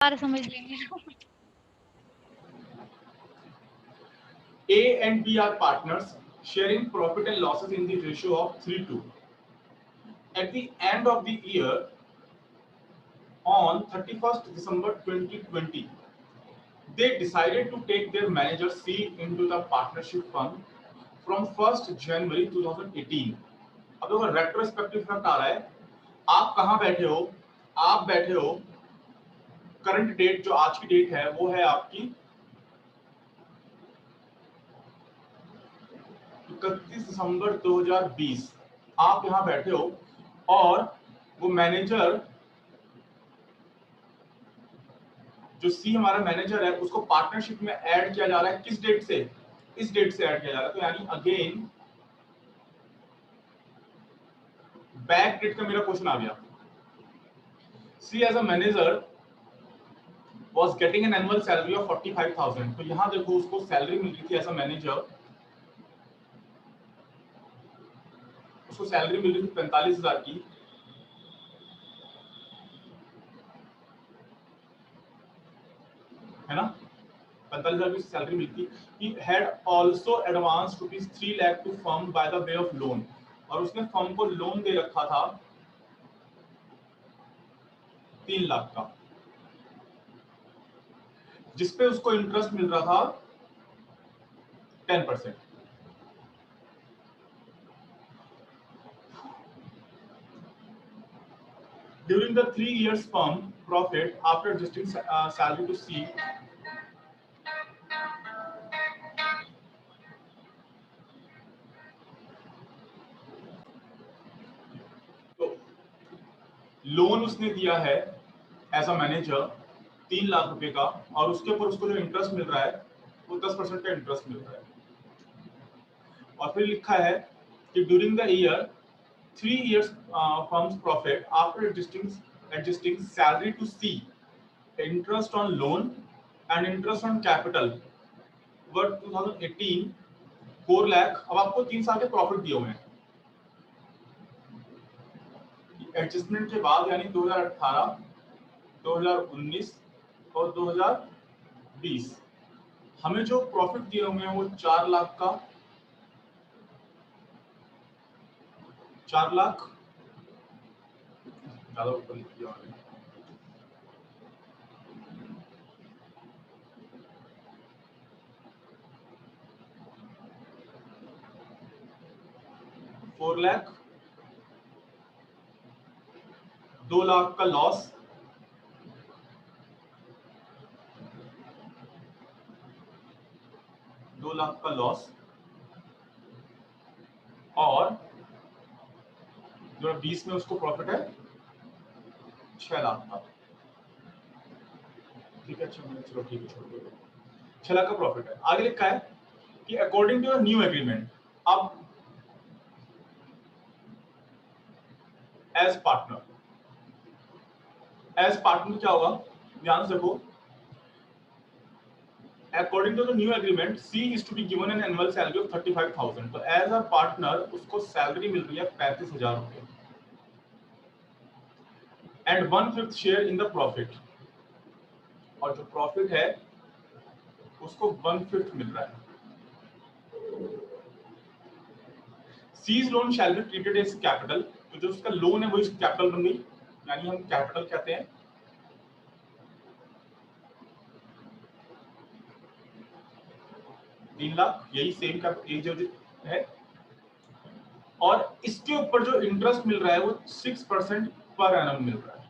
बार समझ लेंगे। A and B are partners sharing profit and losses in the ratio of 3:2. At the end of the year, on 31st December 2020, they decided to take their manager C into the partnership fund from 1st January 2018. अब देखो retrospective effect आ रहा है। आप कहां बैठे हो? आप बैठे हो करंट डेट, जो आज की डेट है वो है आपकी 31 दिसंबर 2020। आप यहां बैठे हो और वो मैनेजर जो सी हमारा मैनेजर है उसको पार्टनरशिप में ऐड किया जा रहा है। किस डेट से? इस डेट से ऐड किया जा रहा है। तो यानी अगेन बैक डेट का मेरा क्वेश्चन आ गया। C as a manager was getting an annual salary of 45,000। तो यहां देखो उसको सैलरी मिल रही थी एज अ मैनेजर, उसको सैलरी मिल रही थी 45,000 की। है ना, 45,000 की सैलरी मिलती। He had also advanced rupees 3 lakh to firm by the way of loan। और उसने फर्म को लोन दे रखा था 3 लाख का, जिसपे उसको इंटरेस्ट मिल रहा था 10%। During the 3 years firm profit after adjusting salary to C तो लोन उसने दिया है एज अ मैनेजर 3 लाख रुपए का, और उसके ऊपर उसको जो इंटरेस्ट मिल रहा है वो 10% का इंटरेस्ट मिल रहा है। और फिर लिखा है कि during the year 3 years firm's profit after adjusting salary to C, interest on loan and interest on capital were 2018 4 lakh. अब आपको 3 साल के प्रॉफिट दिए हुए हैं एडजस्टमेंट के बाद, यानी 2018, 2019 और 2020। हमें जो प्रॉफिट दिए हुए हैं वो 4 लाख का, 4 लाख ज्यादा ऊपर लिख दिया मैंने, 4 लाख, 2 लाख का लॉस, 2 लाख का लॉस, और 2020 में उसको प्रॉफिट है 6 लाख का। ठीक है, चलो ठीक है, छोड़ दो। 6 लाख का प्रॉफिट है। आगे लिखा है कि अकॉर्डिंग टू न्यू एग्रीमेंट, अब एज पार्टनर, एज पार्टनर क्या होगा, ध्यान से देखो। According to the new agreement, C is to be given an annual salary of 35,000। तो एज अ पार्टनर उसको सैलरी मिल रही है 35,000 रुपए and 1/5 share in the profit. और जो प्रॉफिट है उसको 1/5 मिल रहा है। C's loan shall be treated as capital। तो जो उसका लोन है वो इस कैपिटल बन गई, यानी हम कैपिटल कहते हैं। तीन लाख यही सेम का ये जो है, और इसके ऊपर जो इंटरेस्ट मिल रहा है वो 6% पर एनम मिल रहा है।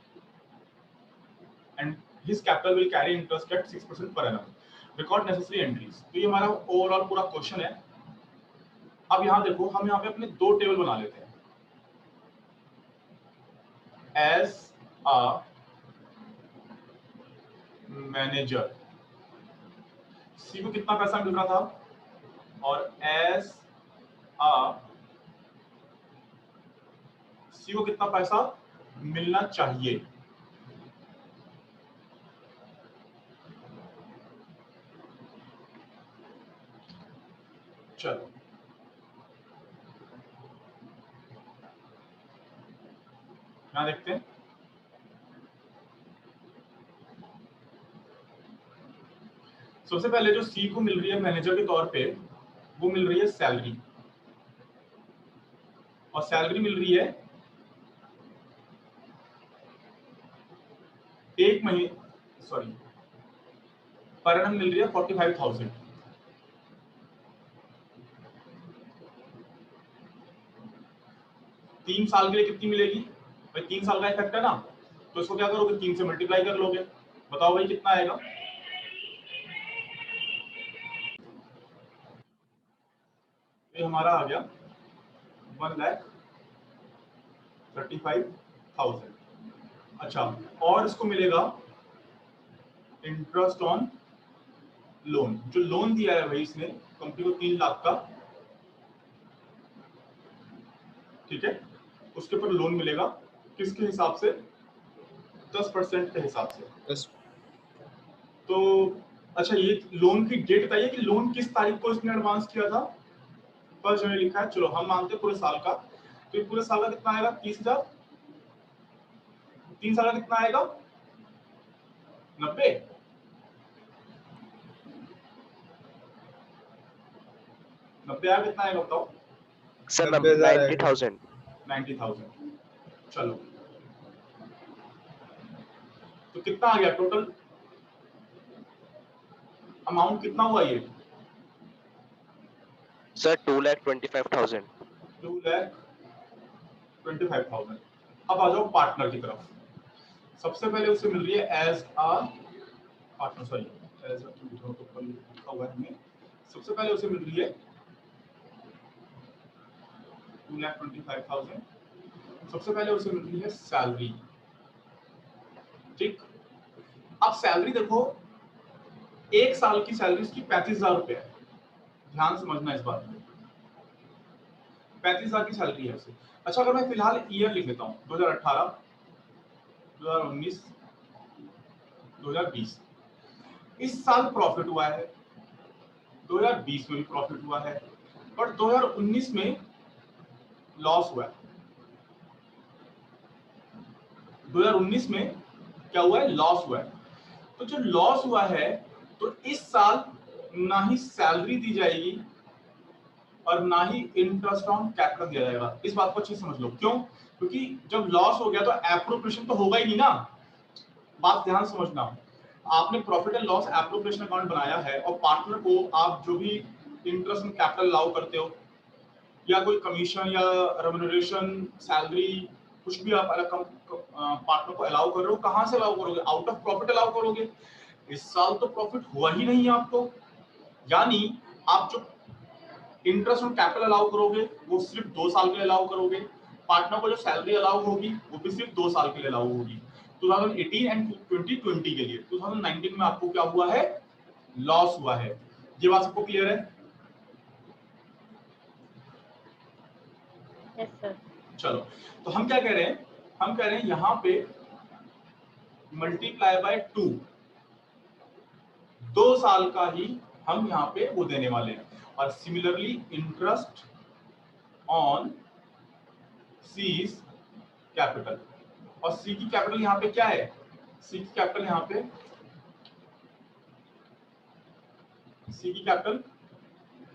And his capital will carry interest eight 6% per annum. Record necessary entries. तो ये हमारा ओवरऑल पूरा क्वेश्चन है। अब यहां देखो, हम यहां पे अपने दो टेबल बना लेते हैं। एज अ मैनेजर सी को कितना पैसा मिल रहा था, और एज अ सी को कितना पैसा मिलना चाहिए। चलो यहां देखते हैं। सबसे पहले जो सी को मिल रही है मैनेजर के तौर पे, वो मिल रही है सैलरी, और सैलरी मिल रही है एक महीने, सॉरी, पर एनम मिल रही है 45,000। तीन साल के लिए कितनी मिलेगी भाई? 3 साल का इफेक्ट है ना, तो इसको क्या करोगे, 3 से मल्टीप्लाई कर लोगे। बताओ भाई कितना आएगा? ये हमारा आ गया 1,35,000। अच्छा, और इसको मिलेगा इंटरेस्ट ऑन लोन। जो लोन दिया है भाई इसने कंपनी को 3 लाख का, ठीक है, उसके ऊपर लोन मिलेगा किसके हिसाब से? 10% के हिसाब से। तो अच्छा, ये लोन की डेट बताइए कि लोन किस तारीख को इसने एडवांस किया था? 1 जनवरी लिखा है, चलो हम मानते हैं पूरे साल का, तो पूरे साल का कितना आएगा? 30,000। 3 साल का कितना आएगा? 90। 90 आएगा, कितना आएगा बताओ सर? 90,000। 90,000। चलो, तो कितना आ गया टोटल अमाउंट? कितना हुआ ये? सर 2,25,000। 2,25,000। अब आ जाओ पार्टनर की तरफ। सबसे पहले उसे मिल रही है as a partner, sorry as a लिखा हुआ है, सबसे पहले उसे मिल रही है 2,25,000। सबसे पहले उसे मिल रही है सैलरी, ठीक। अब सैलरी देखो, एक साल की सैलरी इसकी 35,000 रुपए है, ध्यान समझना इस बात में, 35,000 की सैलरी है उसे। अच्छा, अगर मैं फिलहाल ईयर लिख लेता हूँ 2018, 2019, 2020, इस साल प्रॉफिट हुआ है, 2020 में भी प्रॉफिट हुआ है, बट 2019 में लॉस हुआ है। 2019 में क्या हुआ है? लॉस हुआ है। तो जो लॉस हुआ है, तो इस साल ना ही सैलरी दी जाएगी और ना ही इंटरेस्ट ऑन कैपिटल दिया जाएगा। इस बात को अच्छे से समझ लो। क्यों? क्योंकि जब लॉस हो गया तो एप्रोप्रिएशन तो होगा ही नहीं ना। बात ध्यान समझना, आपने profit and loss appropriation account बनाया है, और पार्टनर को आप जो भी इंटरेस्ट ऑन कैपिटल अलाउ करते हो, या कोई कमीशन या रेम्यूनरेशन, सैलरी, कुछ भी आप पार्टनर को अलाउ कर रहे हो, कहां से अलाउ करोगे? आउट ऑफ प्रॉफिट अलाउ करोगे। इस साल तो प्रॉफिट हुआ ही नहीं है आपको, यानी आप जो इंटरेस्ट ऑन कैपिटल अलाउ करोगे वो सिर्फ 2 साल के लिए अलाउ करोगे। पार्टनर को जो सैलरी अलाउ होगी वो भी सिर्फ 2 साल के लिए अलाउ होगी। 2018 एंड 2020 के लिए। 2019 में आपको क्या हुआ है? लॉस हुआ है। ये बात सबको क्लियर है? Yes sir. चलो, तो हम क्या कह रहे हैं? हम कह रहे हैं यहाँ पे मल्टीप्लाई बाय 2, 2 साल का ही हम यहाँ पे वो देने वाले हैं। और similarly interest on seize capital, और सी की कैपिटल यहाँ पे क्या है? सी की कैपिटल यहाँ पे, सी की कैपिटल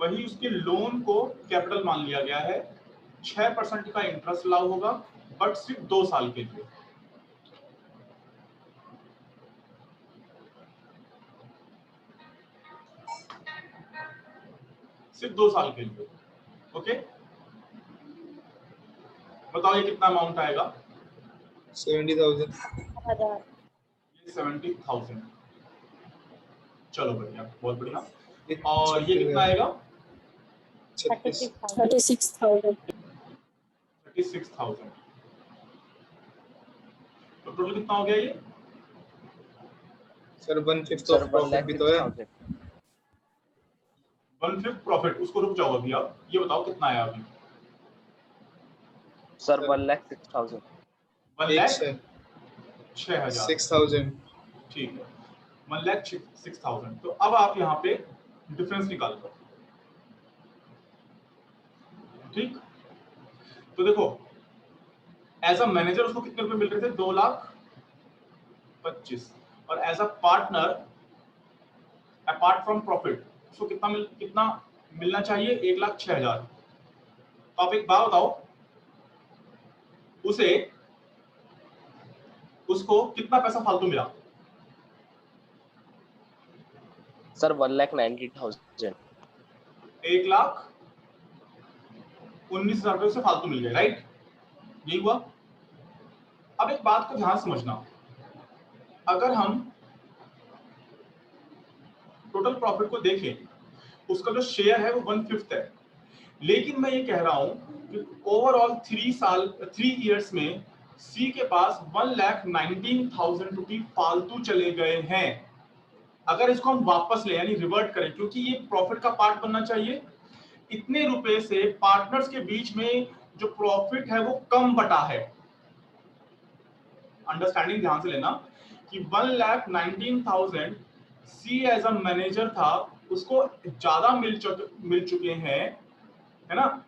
वही उसके लोन को कैपिटल मान लिया गया है। 6% का इंटरेस्ट अलाउ होगा, बट सिर्फ 2 साल के लिए। सिर्फ 2 साल के लिए। ओके, बताओ ये कितना अमाउंट आएगा? 70,000। 70,000। चलो बढ़िया, बहुत बढ़िया। और ये कितना आएगा? 36,000। 36,000। तो टोटल कितना हो गया ये? सर 1/5 ऑफ प्रॉफिट भी तो है। 1/5 प्रॉफिट, उसको रुक जाओ अभी। आप ये बताओ कितना आया अभी? सर 1,06,000। 1,06,000। ठीक है, 1,06,000। तो अब आप यहाँ पे डिफरेंस निकाल दो, ठीक। तो देखो, एज अ मैनेजर उसको कितने रुपए मिल रहे थे? 2,25,000। और as a partner apart from profit उसको कितना मिलना चाहिए, 1,06,000। तो आप एक बात बताओ, उसको कितना पैसा फालतू मिला? सर 1,90,000। 1,19,000 रुपए उसे फालतू मिल गए, राइट? यही हुआ। अब एक बात को ध्यान से समझना, अगर हम टोटल प्रॉफिट को देखें, उसका जो शेयर है वो 1/5 है, लेकिन मैं ये कह रहा हूं कि ओवरऑल 3 इयर्स में सी के पास 1,19,000 रुपए फालतू चले गए हैं। अगर इसको हम वापस ले यानी रिवर्ट करें, क्योंकि ये प्रॉफिट का पार्ट बनना चाहिए, इतने रुपए से पार्टनर्स के बीच में जो प्रॉफिट है वो कम बटा है। अंडरस्टैंडिंग ध्यान से लेना कि 1,19,000 सी एज अ मैनेजर था, उसको ज्यादा मिल चुके हैं, है ना?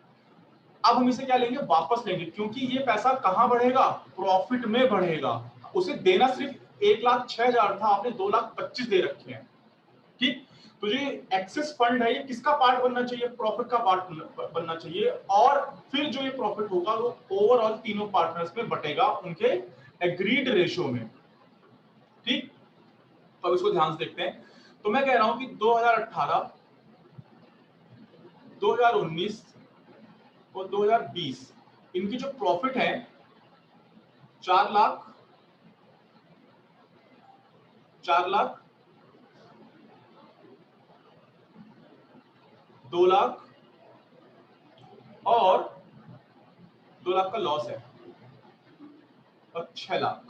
अब हम इसे क्या लेंगे, वापस लेंगे, क्योंकि ये पैसा कहां बढ़ेगा, प्रॉफिट में बढ़ेगा। उसे देना सिर्फ 1,06,000 था, आपने 2,25,000 दे रखे हैं, ठीक? तो ये एक्सेस फंड है, ये किसका पार्ट बनना चाहिए, प्रॉफिट का पार्ट बनना चाहिए, और फिर जो ये प्रॉफिट होगा वो ओवरऑल तीनों पार्टनर्स में बटेगा उनके एग्रीड रेशियो में, ठीक? तो अब इसको ध्यान से देखते हैं। तो मैं कह रहा हूं कि 2018, 2019 और 2020 इनकी जो प्रॉफिट है 4 लाख, 2 लाख और 2 लाख का लॉस है, और 6 लाख।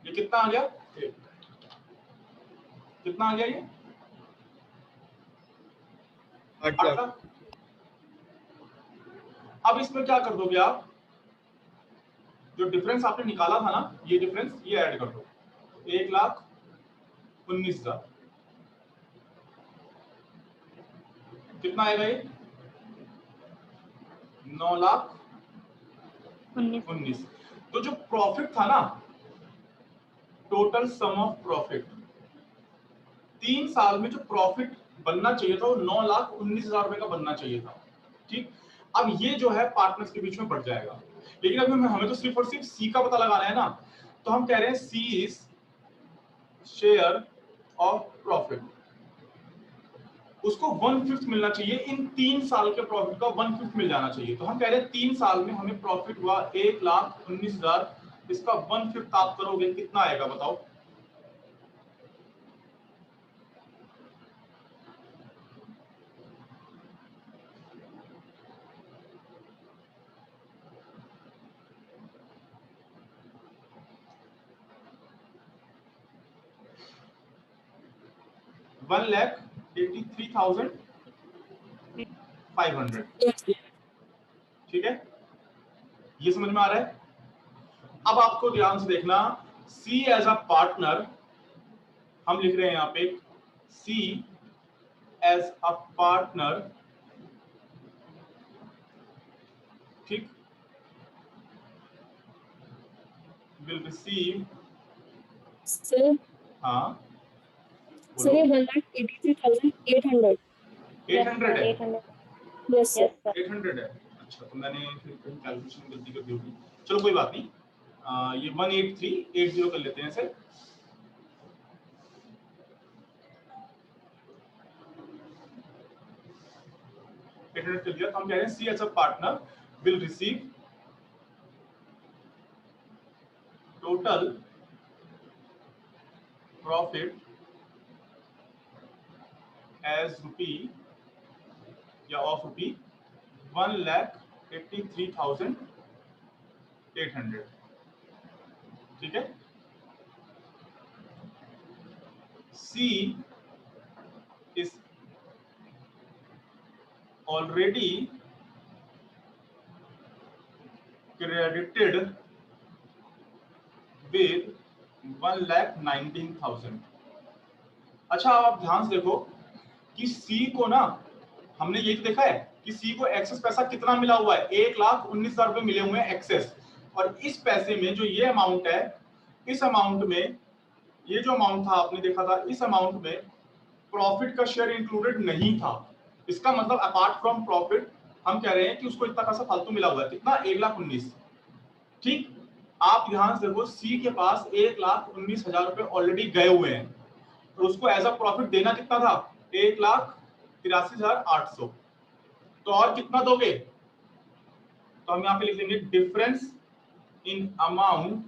ये कितना आ गया, कितना आ गया ये 8 लाख। अब इसमें क्या कर दोगे आप, जो डिफरेंस आपने निकाला था ना, ये डिफरेंस ये ऐड कर दो, 1,19,000 कितना आएगा ये, 9,19,000। तो जो प्रॉफिट था ना, टोटल सम ऑफ प्रॉफिट 3 साल में जो प्रॉफिट बनना चाहिए था वो 9,19,000 रुपए का बनना चाहिए था, ठीक? अब ये जो है पार्टनर्स के बीच में बढ़ जाएगा, लेकिन अभी हमें तो सिर्फ और सिर्फ सी का पता लगाना है ना, तो हम कह रहे हैं सी इज शेयर ऑफ प्रॉफिट, उसको 1/5 मिलना चाहिए, इन 3 साल के प्रॉफिट का 1/5 मिल जाना चाहिए। तो हम कह रहे हैं 3 साल में हमें प्रॉफिट हुआ 1,19,000, इसका 1/5 आप करोगे कितना आएगा बताओ? $1,83,500, ठीक है? ये समझ में आ रहा है? अब आपको ध्यान से देखना, सी एज अ पार्टनर हम लिख रहे हैं यहां पे, सी एज अ पार्टनर, ठीक, विल रिसीव, हाँ Sir, 1,83,800. 800 है, 800. Yes, sir. 800 है। अच्छा, तो मैंने फिर कहीं कैलकुलेशन में गलती कर दी होगी, चलो कोई बात नहीं। ये 1,83,80 कर लेते हैं इसे। कर दिया, तो हम कह रहे हैं C as a partner will receive total profit as rupee या ऑफ रुपी 1,83,800, ठीक है? C is already credited with 1,19,000। अच्छा, आप ध्यान से देखो कि सी को ना, हमने ये देखा है कि सी को एक्सेस पैसा कितना मिला हुआ है, 1,19,000 रुपए मिले हुए हैं एक्सेस, और इस पैसे में जो ये अमाउंट है इस अमाउंट में, ये जो अमाउंट था आपने देखा था, इस अमाउंट में प्रॉफिट का शेयर इंक्लूडेड नहीं था। इसका मतलब अपार्ट फ्रॉम प्रॉफिट हम कह रहे हैं कि उसको इतना पैसा फालतू मिला हुआ है, कितना, 1,19,000। ठीक, आप ध्यान से देखो, सी के पास 1,19,000 रुपए ऑलरेडी गए हुए हैं, और उसको एज अ प्रॉफिट देना कितना था, 1,83,800। तो और कितना दोगे, तो हम यहाँ पे लिख लेंगे डिफरेंस इन अमाउंट